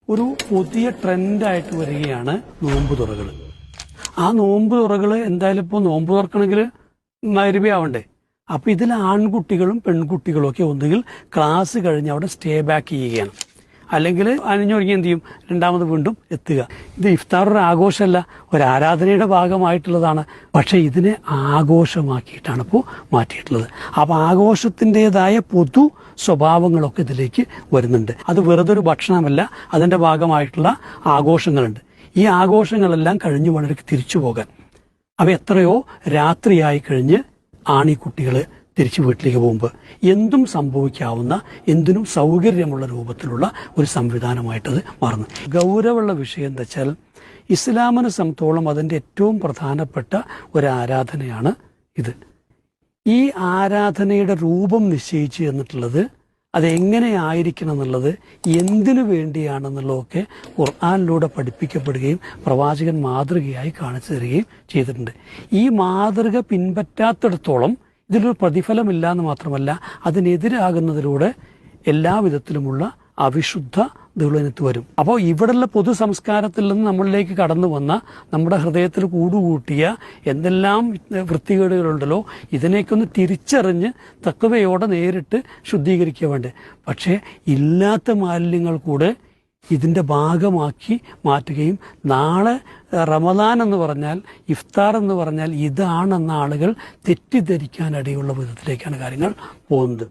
ഒരു പുതിയ ട്രെൻഡായിട്ട് വരികയാണ് നോമ്പ് തുറകൾ. ആ നോമ്പ് തുറകൾ എന്തായാലും ഇപ്പോൾ നോമ്പ് തുറക്കണമെങ്കിൽ മരുവിയാവണ്ടേ. അപ്പൊ ഇതിൽ ആൺകുട്ടികളും പെൺകുട്ടികളും ഒക്കെ ഒന്നുകിൽ ക്ലാസ് കഴിഞ്ഞ് അവിടെ സ്റ്റേ ബാക്ക് ചെയ്യുകയാണ്, അല്ലെങ്കിൽ അണിഞ്ഞൊരുങ്ങി എന്ത് ചെയ്യും, രണ്ടാമത് വീണ്ടും എത്തുക. ഇത് ഇഫ്താർ ഒരു ആഘോഷമല്ല, ഒരു ആരാധനയുടെ ഭാഗമായിട്ടുള്ളതാണ്. പക്ഷെ ഇതിനെ ആഘോഷമാക്കിയിട്ടാണ് ഇപ്പോൾ മാറ്റിയിട്ടുള്ളത്. അപ്പോൾ ആഘോഷത്തിൻ്റെതായ പൊതു സ്വഭാവങ്ങളൊക്കെ ഇതിലേക്ക് വരുന്നുണ്ട്. അത് വെറുതെ ഒരു ഭക്ഷണമല്ല, അതിൻ്റെ ഭാഗമായിട്ടുള്ള ആഘോഷങ്ങളുണ്ട്. ഈ ആഘോഷങ്ങളെല്ലാം കഴിഞ്ഞു വളരെ തിരിച്ചു പോകാൻ. അവ എത്രയോ രാത്രിയായി കഴിഞ്ഞ് ആണീ കുട്ടികൾ തിരിച്ചു വീട്ടിലേക്ക് പോകുമ്പോൾ എന്തും സംഭവിക്കാവുന്ന, എന്തിനും സൗകര്യമുള്ള രൂപത്തിലുള്ള ഒരു സംവിധാനമായിട്ടത് മാറുന്നു. ഗൗരവമുള്ള വിഷയം എന്താ വെച്ചാൽ, ഇസ്ലാമിനെ സംബന്ധിച്ചോളം അതിൻ്റെ ഏറ്റവും പ്രധാനപ്പെട്ട ഒരു ആരാധനയാണ് ഇത്. ഈ ആരാധനയുടെ രൂപം നിശ്ചയിച്ചു എന്നിട്ടുള്ളത്, അതെങ്ങനെ ആയിരിക്കണം എന്നുള്ളത്, എന്തിനു വേണ്ടിയാണെന്നുള്ളതൊക്കെ ഖുർആനിലൂടെ പഠിപ്പിക്കപ്പെടുകയും പ്രവാചകൻ മാതൃകയായി കാണിച്ചു തരികയും ചെയ്തിട്ടുണ്ട്. ഈ മാതൃക പിൻപറ്റാത്തിടത്തോളം ഇതിലൊരു പ്രതിഫലമില്ല എന്ന് മാത്രമല്ല, അതിനെതിരാകുന്നതിലൂടെ എല്ലാവിധത്തിലുമുള്ള അവിശുദ്ധതകളിനകത്ത് വരും. അപ്പോൾ ഇവിടെയുള്ള പൊതു സംസ്കാരത്തിൽ നിന്ന് നമ്മളിലേക്ക് കടന്നു വന്ന, നമ്മുടെ ഹൃദയത്തിൽ കൂടുകൂട്ടിയ എന്തെല്ലാം വൃത്തികേടുകളുണ്ടല്ലോ, ഇതിനേക്കൊന്ന് തിരിച്ചറിഞ്ഞ് തക്കവയോടെ നേരിട്ട് ശുദ്ധീകരിക്കുക വേണ്ടേ. പക്ഷേ ഇല്ലാത്ത മാലിന്യങ്ങൾ കൂടെ ഇതിൻ്റെ ഭാഗമാക്കി മാറ്റുകയും, നാളെ റമദാൻ എന്ന് പറഞ്ഞാൽ, ഇഫ്താർ എന്ന് പറഞ്ഞാൽ ഇതാണെന്ന ആളുകൾ തെറ്റിദ്ധരിക്കാനിടയുള്ള വിധത്തിലേക്കാണ് കാര്യങ്ങൾ പോകുന്നത്.